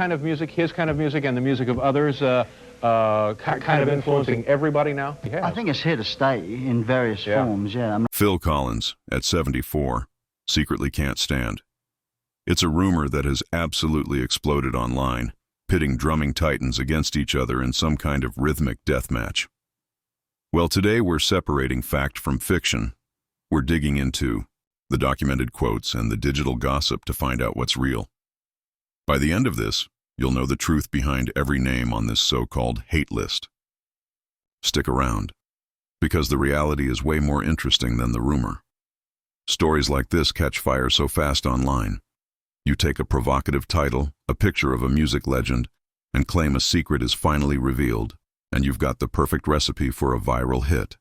kind of music, his kind of music, and the music of others kind of influencing everybody now? I think it's here to stay in various forms, yeah. Phil Collins, at 74, secretly can't stand. It's a rumor that has absolutely exploded online, pitting drumming titans against each other in some kind of rhythmic death match. Well, today we're separating fact from fiction. We're digging into the documented quotes and the digital gossip to find out what's real. By the end of this, you'll know the truth behind every name on this so-called hate list. Stick around, because the reality is way more interesting than the rumor. Stories like this catch fire so fast online. You take a provocative title, a picture of a music legend, and claim a secret is finally revealed, and you've got the perfect recipe for a viral hit.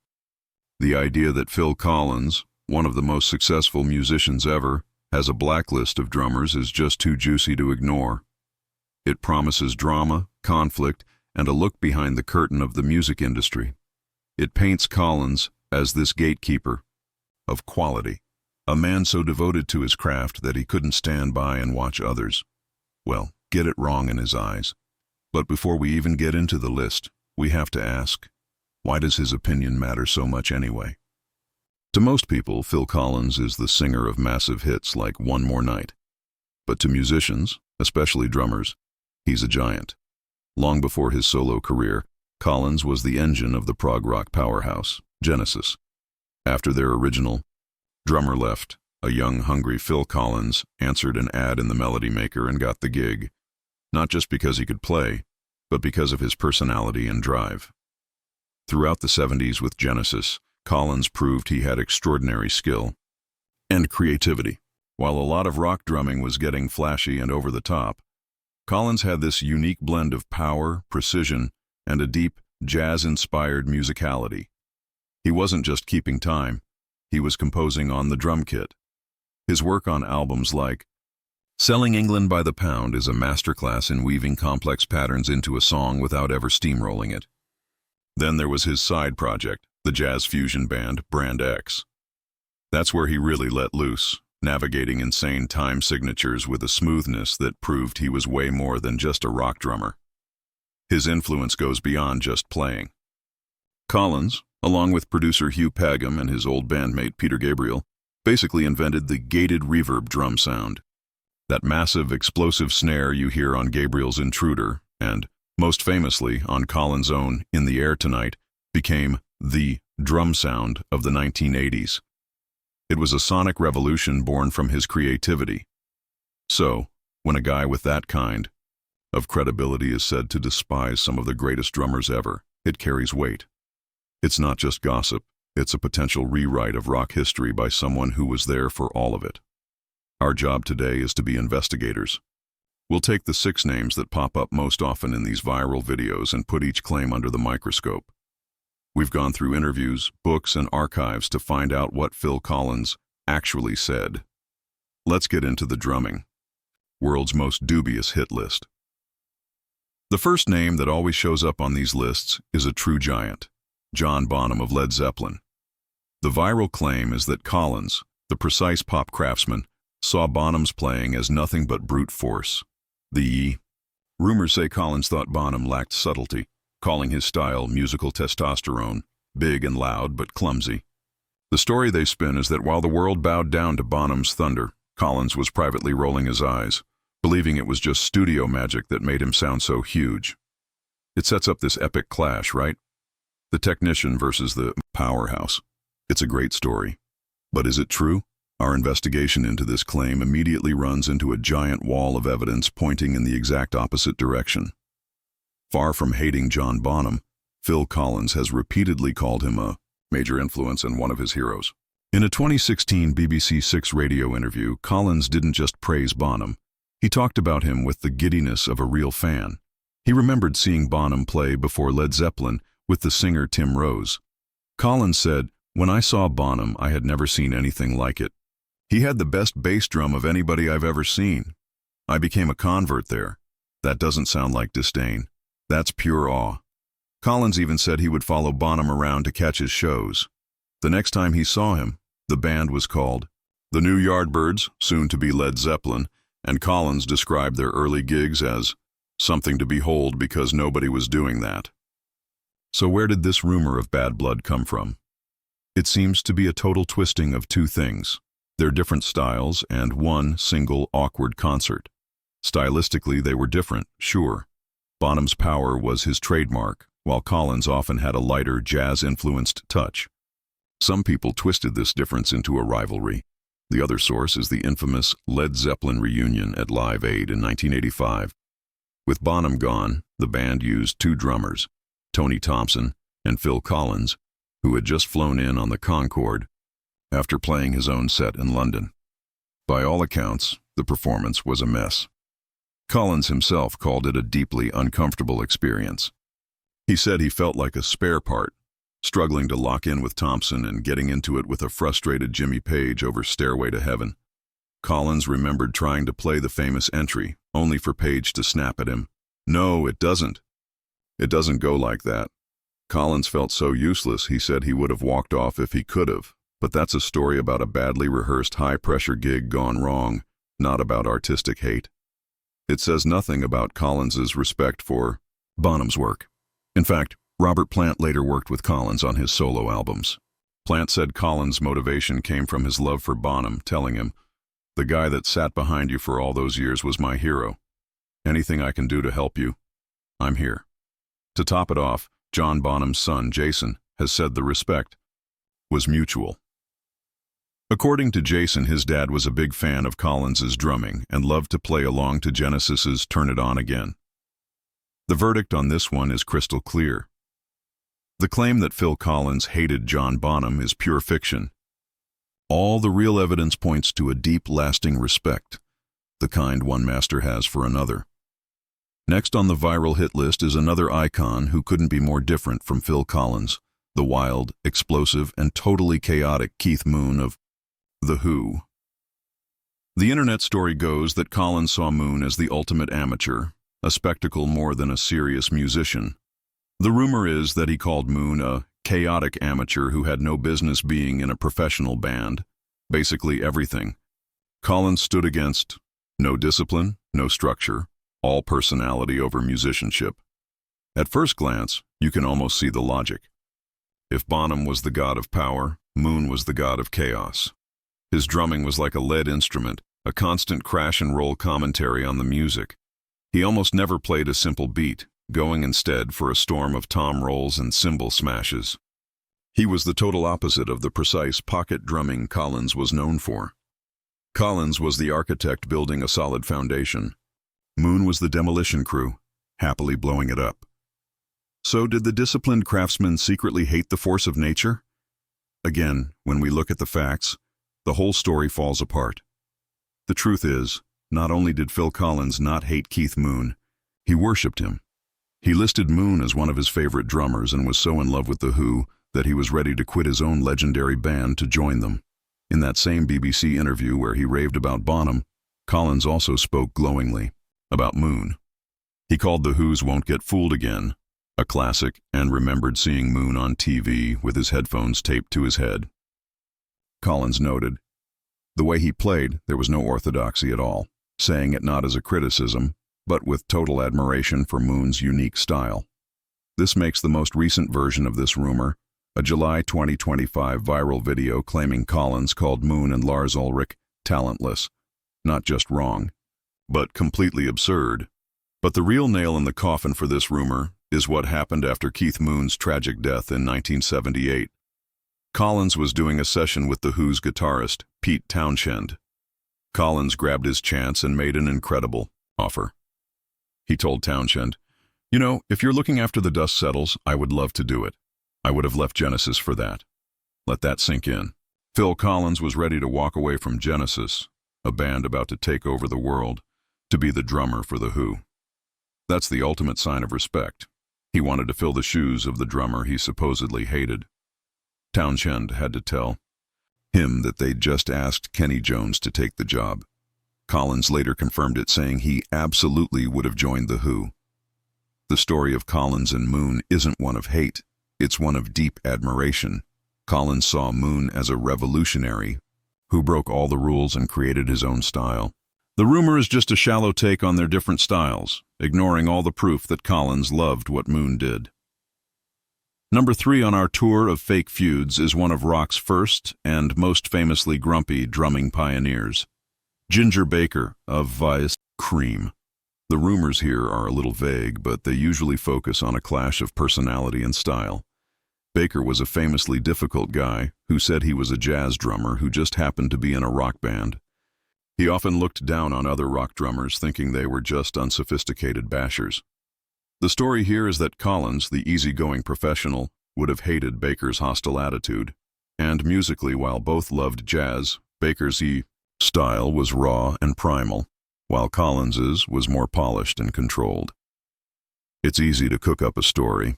The idea that Phil Collins, one of the most successful musicians ever, has a blacklist of drummers is just too juicy to ignore. It promises drama, conflict, and a look behind the curtain of the music industry. It paints Collins as this gatekeeper of quality, a man so devoted to his craft that he couldn't stand by and watch others, well, get it wrong in his eyes. But before we even get into the list, we have to ask, why does his opinion matter so much anyway? To most people, Phil Collins is the singer of massive hits like One More Night. But to musicians, especially drummers, he's a giant. Long before his solo career, Collins was the engine of the prog rock powerhouse, Genesis. After their original drummer left, a young, hungry Phil Collins answered an ad in the Melody Maker and got the gig, not just because he could play, but because of his personality and drive. Throughout the 70s with Genesis, Collins proved he had extraordinary skill and creativity. While a lot of rock drumming was getting flashy and over the top, Collins had this unique blend of power, precision, and a deep, jazz-inspired musicality. He wasn't just keeping time, he was composing on the drum kit. His work on albums like Selling England by the Pound is a masterclass in weaving complex patterns into a song without ever steamrolling it. Then there was his side project, the jazz fusion band Brand X. That's where he really let loose, navigating insane time signatures with a smoothness that proved he was way more than just a rock drummer. His influence goes beyond just playing. Collins, along with producer Hugh Padgham and his old bandmate Peter Gabriel, basically invented the gated reverb drum sound. That massive, explosive snare you hear on Gabriel's Intruder, and, most famously, on Collins' own In the Air Tonight, became the drum sound of the 1980s. It was a sonic revolution born from his creativity. So, when a guy with that kind of credibility is said to despise some of the greatest drummers ever, it carries weight. It's not just gossip, it's a potential rewrite of rock history by someone who was there for all of it. Our job today is to be investigators. We'll take the 6 names that pop up most often in these viral videos and put each claim under the microscope. We've gone through interviews, books, and archives to find out what Phil Collins actually said. Let's get into the drumming. World's most dubious hit list. The first name that always shows up on these lists is a true giant, John Bonham of Led Zeppelin. The viral claim is that Collins, the precise pop craftsman, saw Bonham's playing as nothing but brute force. Rumors say Collins thought Bonham lacked subtlety, calling his style musical testosterone, big and loud but clumsy. The story they spin is that while the world bowed down to Bonham's thunder, Collins was privately rolling his eyes, believing it was just studio magic that made him sound so huge. It sets up this epic clash, right? The technician versus the powerhouse. It's a great story. But is it true? Our investigation into this claim immediately runs into a giant wall of evidence pointing in the exact opposite direction. Far from hating John Bonham, Phil Collins has repeatedly called him a major influence and one of his heroes. In a 2016 BBC 6 radio interview, Collins didn't just praise Bonham. He talked about him with the giddiness of a real fan. He remembered seeing Bonham play before Led Zeppelin with the singer Tim Rose. Collins said, "When I saw Bonham, I had never seen anything like it. He had the best bass drum of anybody I've ever seen. I became a convert there." That doesn't sound like disdain. That's pure awe. Collins even said he would follow Bonham around to catch his shows. The next time he saw him, the band was called the New Yardbirds, soon to be Led Zeppelin, and Collins described their early gigs as something to behold because nobody was doing that. So where did this rumor of bad blood come from? It seems to be a total twisting of two things, their different styles and one single awkward concert. Stylistically, they were different, sure. Bonham's power was his trademark, while Collins often had a lighter, jazz-influenced touch. Some people twisted this difference into a rivalry. The other source is the infamous Led Zeppelin reunion at Live Aid in 1985. With Bonham gone, the band used two drummers, Tony Thompson and Phil Collins, who had just flown in on the Concorde after playing his own set in London. By all accounts, the performance was a mess. Collins himself called it a deeply uncomfortable experience. He said he felt like a spare part, struggling to lock in with Thompson and getting into it with a frustrated Jimmy Page over Stairway to Heaven. Collins remembered trying to play the famous entry, only for Page to snap at him. "No, it doesn't. It doesn't go like that." Collins felt so useless he said he would have walked off if he could have, but that's a story about a badly rehearsed high-pressure gig gone wrong, not about artistic hate. It says nothing about Collins's respect for Bonham's work. In fact, Robert Plant later worked with Collins on his solo albums. Plant said Collins' motivation came from his love for Bonham, telling him, "The guy that sat behind you for all those years was my hero. Anything I can do to help you, I'm here." To top it off, John Bonham's son, Jason, has said the respect was mutual. According to Jason, his dad was a big fan of Collins's drumming and loved to play along to Genesis's Turn It On Again. The verdict on this one is crystal clear. The claim that Phil Collins hated John Bonham is pure fiction. All the real evidence points to a deep, lasting respect, the kind one master has for another. Next on the viral hit list is another icon who couldn't be more different from Phil Collins, the wild, explosive, and totally chaotic Keith Moon of The Who. The internet story goes that Collins saw Moon as the ultimate amateur, a spectacle more than a serious musician. The rumor is that he called Moon a chaotic amateur who had no business being in a professional band, basically everything. Collins stood against no discipline, no structure, all personality over musicianship. At first glance, you can almost see the logic. If Bonham was the god of power, Moon was the god of chaos. His drumming was like a lead instrument, a constant crash and roll commentary on the music. He almost never played a simple beat, going instead for a storm of tom rolls and cymbal smashes. He was the total opposite of the precise pocket drumming Collins was known for. Collins was the architect building a solid foundation. Moon was the demolition crew, happily blowing it up. So did the disciplined craftsman secretly hate the force of nature? Again, when we look at the facts, the whole story falls apart. The truth is, not only did Phil Collins not hate Keith Moon, he worshipped him. He listed Moon as one of his favorite drummers and was so in love with The Who that he was ready to quit his own legendary band to join them. In that same BBC interview where he raved about Bonham, Collins also spoke glowingly about Moon. He called The Who's Won't Get Fooled Again a classic and remembered seeing Moon on TV with his headphones taped to his head. Collins noted, "The way he played, there was no orthodoxy at all, saying it not as a criticism, but with total admiration for Moon's unique style." This makes the most recent version of this rumor, a July 2025 viral video claiming Collins called Moon and Lars Ulrich talentless, not just wrong, but completely absurd. But the real nail in the coffin for this rumor is what happened after Keith Moon's tragic death in 1978. Collins was doing a session with The Who's guitarist, Pete Townshend. Collins grabbed his chance and made an incredible offer. He told Townshend, "You know, if you're looking after the dust settles, I would love to do it. I would have left Genesis for that." Let that sink in. Phil Collins was ready to walk away from Genesis, a band about to take over the world, to be the drummer for The Who. That's the ultimate sign of respect. He wanted to fill the shoes of the drummer he supposedly hated. Townshend had to tell him that they'd just asked Kenny Jones to take the job. Collins later confirmed it, saying he absolutely would have joined The Who. The story of Collins and Moon isn't one of hate, it's one of deep admiration. Collins saw Moon as a revolutionary who broke all the rules and created his own style. The rumor is just a shallow take on their different styles, ignoring all the proof that Collins loved what Moon did. Number 3 on our tour of fake feuds is one of rock's first and most famously grumpy drumming pioneers, Ginger Baker of Vice Cream. The rumors here are a little vague, but they usually focus on a clash of personality and style. Baker was a famously difficult guy who said he was a jazz drummer who just happened to be in a rock band. He often looked down on other rock drummers, thinking they were just unsophisticated bashers. The story here is that Collins, the easygoing professional, would have hated Baker's hostile attitude, and musically, while both loved jazz, Baker's style was raw and primal, while Collins's was more polished and controlled. It's easy to cook up a story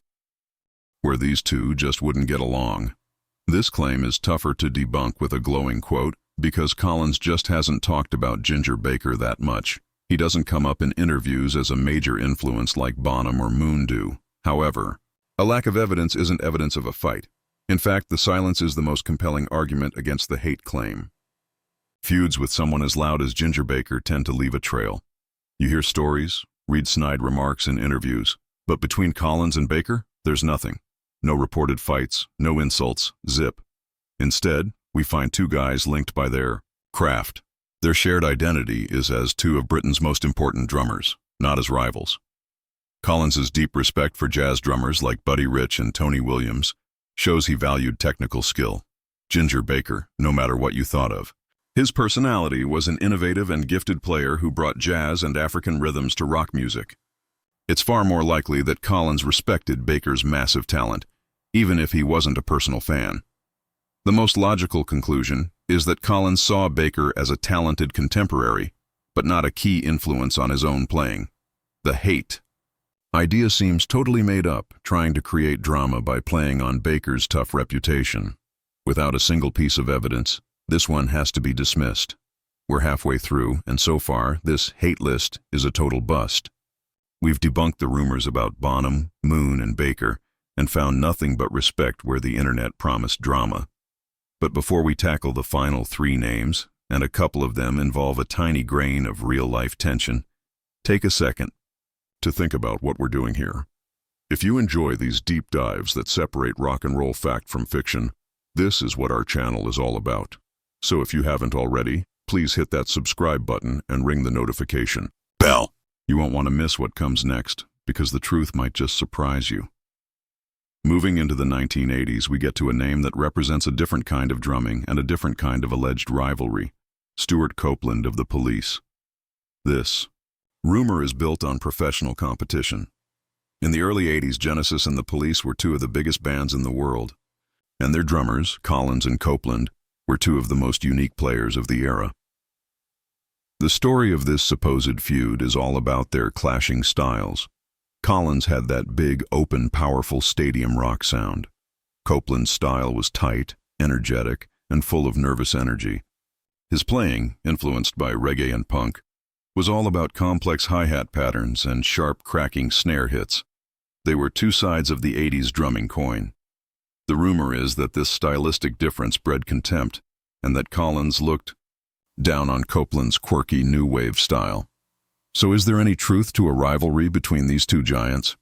where these two just wouldn't get along. This claim is tougher to debunk with a glowing quote because Collins just hasn't talked about Ginger Baker that much. He doesn't come up in interviews as a major influence like Bonham or Moon do. However, a lack of evidence isn't evidence of a fight. In fact, the silence is the most compelling argument against the hate claim. Feuds with someone as loud as Ginger Baker tend to leave a trail. You hear stories, read snide remarks in interviews, but between Collins and Baker, there's nothing. No reported fights, no insults, zip. Instead, we find two guys linked by their craft. Their shared identity is as two of Britain's most important drummers, not as rivals. Collins's deep respect for jazz drummers like Buddy Rich and Tony Williams shows he valued technical skill. Ginger Baker, no matter what you thought of. His personality was an innovative and gifted player who brought jazz and African rhythms to rock music. It's far more likely that Collins respected Baker's massive talent, even if he wasn't a personal fan. The most logical conclusion is that Collins saw Baker as a talented contemporary, but not a key influence on his own playing. The hate idea seems totally made up, trying to create drama by playing on Baker's tough reputation. Without a single piece of evidence, this one has to be dismissed. We're halfway through, and so far, this hate list is a total bust. We've debunked the rumors about Bonham, Moon, and Baker, and found nothing but respect where the internet promised drama. But before we tackle the final 3 names, and a couple of them involve a tiny grain of real-life tension, take a second to think about what we're doing here. If you enjoy these deep dives that separate rock and roll fact from fiction, this is what our channel is all about. So if you haven't already, please hit that subscribe button and ring the notification bell. You won't want to miss what comes next, because the truth might just surprise you. Moving into the 1980s, we get to a name that represents a different kind of drumming and a different kind of alleged rivalry, Stewart Copeland of the Police. This rumor is built on professional competition. In the early 80s, Genesis and the Police were two of the biggest bands in the world, and their drummers, Collins and Copeland, were two of the most unique players of the era. The story of this supposed feud is all about their clashing styles. Collins had that big, open, powerful stadium rock sound. Copeland's style was tight, energetic, and full of nervous energy. His playing, influenced by reggae and punk, was all about complex hi-hat patterns and sharp, cracking snare hits. They were two sides of the 80s drumming coin. The rumor is that this stylistic difference bred contempt, and that Collins looked down on Copeland's quirky new wave style. So is there any truth to a rivalry between these two giants?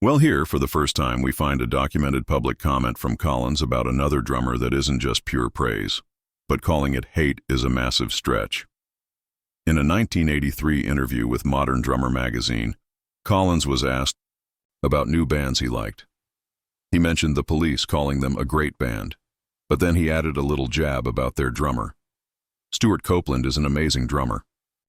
Well, here, for the first time, we find a documented public comment from Collins about another drummer that isn't just pure praise, but calling it hate is a massive stretch. In a 1983 interview with Modern Drummer magazine, Collins was asked about new bands he liked. He mentioned the Police, calling them a great band, but then he added a little jab about their drummer. Stewart Copeland is an amazing drummer.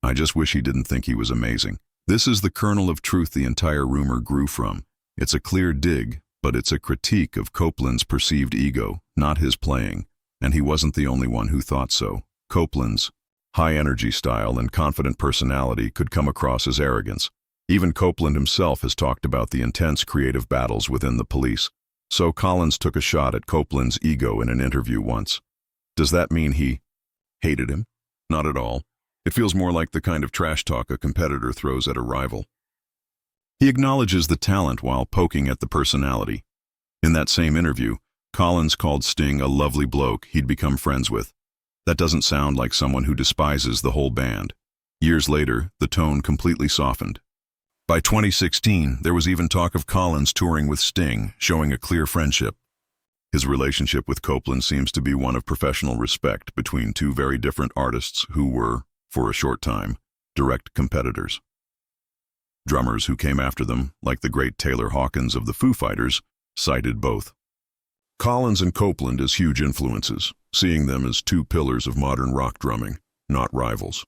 I just wish he didn't think he was amazing. This is the kernel of truth the entire rumor grew from. It's a clear dig, but it's a critique of Copeland's perceived ego, not his playing, and he wasn't the only one who thought so. Copeland's high-energy style and confident personality could come across as arrogance. Even Copeland himself has talked about the intense creative battles within the Police, so Collins took a shot at Copeland's ego in an interview once. Does that mean he hated him? Not at all. It feels more like the kind of trash talk a competitor throws at a rival. He acknowledges the talent while poking at the personality. In that same interview, Collins called Sting a lovely bloke he'd become friends with. That doesn't sound like someone who despises the whole band. Years later, the tone completely softened. By 2016, there was even talk of Collins touring with Sting, showing a clear friendship. His relationship with Copeland seems to be one of professional respect between two very different artists who were, for a short time, direct competitors. Drummers who came after them, like the great Taylor Hawkins of the Foo Fighters, cited both. Collins and Copeland as huge influences, seeing them as two pillars of modern rock drumming, not rivals.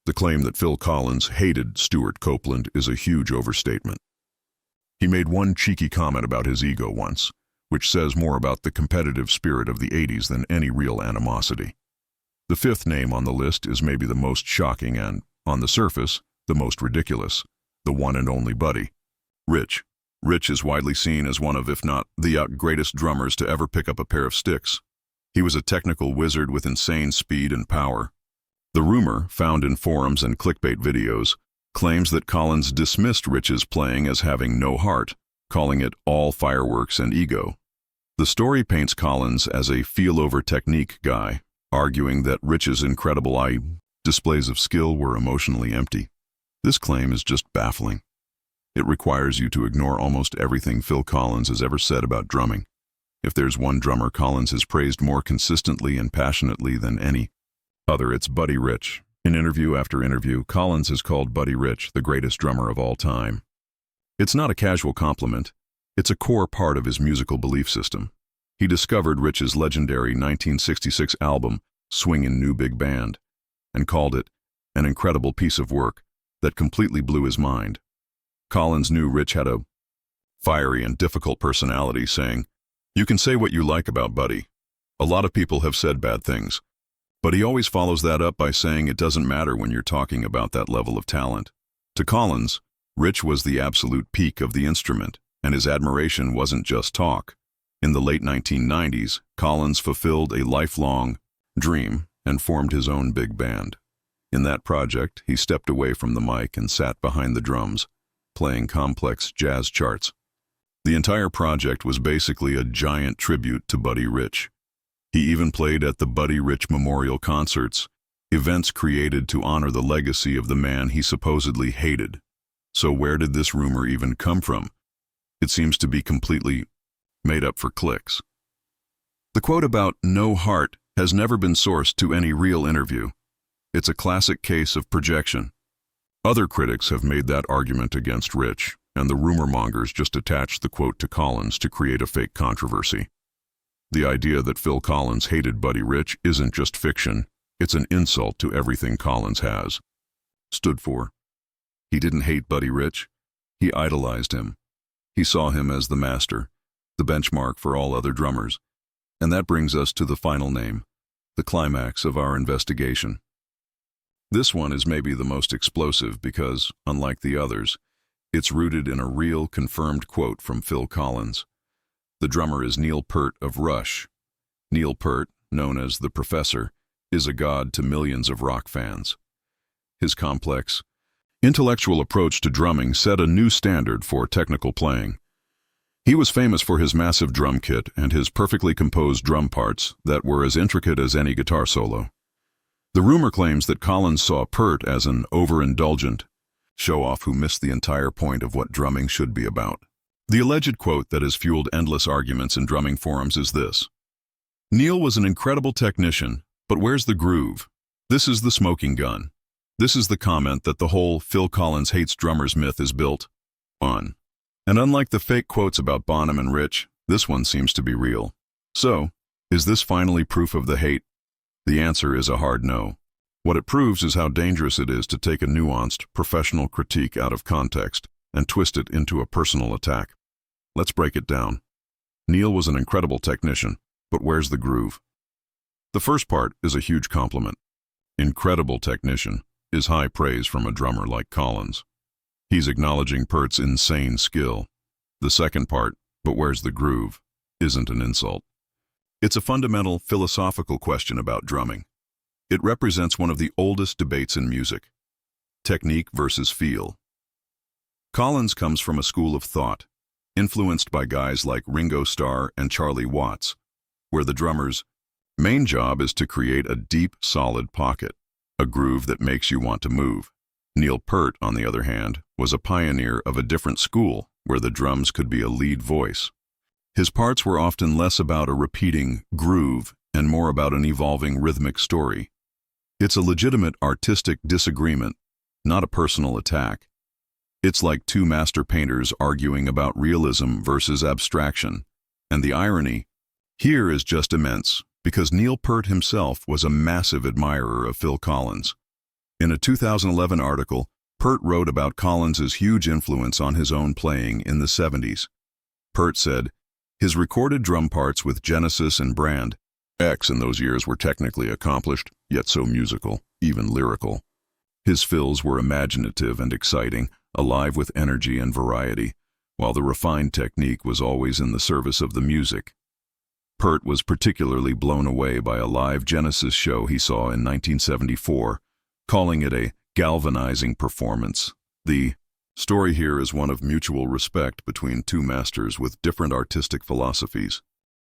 The claim that Phil Collins hated Stuart Copeland is a huge overstatement. He made one cheeky comment about his ego once, which says more about the competitive spirit of the 80s than any real animosity. The fifth name on the list is maybe the most shocking and, on the surface, the most ridiculous, the one and only Buddy. Rich. Rich is widely seen as one of, if not the greatest drummers to ever pick up a pair of sticks. He was a technical wizard with insane speed and power. The rumor, found in forums and clickbait videos, claims that Collins dismissed Rich's playing as having no heart, calling it all fireworks and ego. The story paints Collins as a feel-over technique guy, arguing that Rich's incredible displays of skill were emotionally empty. This claim is just baffling. It requires you to ignore almost everything Phil Collins has ever said about drumming. If there's one drummer Collins has praised more consistently and passionately than any other, it's Buddy Rich. In interview after interview, Collins has called Buddy Rich the greatest drummer of all time. It's not a casual compliment. It's a core part of his musical belief system. He discovered Rich's legendary 1966 album, Swingin' New Big Band, and called it an incredible piece of work that completely blew his mind. Collins knew Rich had a fiery and difficult personality, saying, "You can say what you like about Buddy. A lot of people have said bad things. But he always follows that up by saying it doesn't matter when you're talking about that level of talent." To Collins, Rich was the absolute peak of the instrument, and his admiration wasn't just talk. In the late 1990s, Collins fulfilled a lifelong dream and formed his own big band. In that project, he stepped away from the mic and sat behind the drums, playing complex jazz charts. The entire project was basically a giant tribute to Buddy Rich. He even played at the Buddy Rich Memorial Concerts, events created to honor the legacy of the man he supposedly hated. So where did this rumor even come from? It seems to be completely made up for clicks. The quote about no heart has never been sourced to any real interview. It's a classic case of projection. Other critics have made that argument against Rich, and the rumor mongers just attached the quote to Collins to create a fake controversy. The idea that Phil Collins hated Buddy Rich isn't just fiction, it's an insult to everything Collins has stood for. He didn't hate Buddy Rich, he idolized him. He saw him as the master, the benchmark for all other drummers. And that brings us to the final name, the climax of our investigation. This one is maybe the most explosive because, unlike the others, it's rooted in a real, confirmed quote from Phil Collins. The drummer is Neil Peart of Rush. Neil Peart, known as the Professor, is a god to millions of rock fans. His complex, intellectual approach to drumming set a new standard for technical playing. He was famous for his massive drum kit and his perfectly composed drum parts that were as intricate as any guitar solo. The rumor claims that Collins saw Peart as an overindulgent show-off who missed the entire point of what drumming should be about. The alleged quote that has fueled endless arguments in drumming forums is this: "Neil was an incredible technician, but where's the groove? This is the smoking gun." This is the comment that the whole Phil Collins hates drummers myth is built on. And unlike the fake quotes about Bonham and Rich, this one seems to be real. So, is this finally proof of the hate? The answer is a hard no. What it proves is how dangerous it is to take a nuanced, professional critique out of context and twist it into a personal attack. Let's break it down. Neil was an incredible technician, but where's the groove? The first part is a huge compliment. Incredible technician is high praise from a drummer like Collins. He's acknowledging Peart's insane skill. The second part, but where's the groove, isn't an insult. It's a fundamental philosophical question about drumming. It represents one of the oldest debates in music: technique versus feel. Collins comes from a school of thought, influenced by guys like Ringo Starr and Charlie Watts, where the drummer's main job is to create a deep, solid pocket, a groove that makes you want to move. Neil Peart, on the other hand, was a pioneer of a different school where the drums could be a lead voice. His parts were often less about a repeating groove and more about an evolving rhythmic story. It's a legitimate artistic disagreement, not a personal attack. It's like two master painters arguing about realism versus abstraction, and the irony here is just immense, because Neil Peart himself was a massive admirer of Phil Collins. In a 2011 article, Peart wrote about Collins's huge influence on his own playing in the 70s. Peart said, "His recorded drum parts with Genesis and Brand X in those years were technically accomplished, yet so musical, even lyrical. His fills were imaginative and exciting, alive with energy and variety, while the refined technique was always in the service of the music." Peart was particularly blown away by a live Genesis show he saw in 1974, calling it a galvanizing performance. The story here is one of mutual respect between two masters with different artistic philosophies.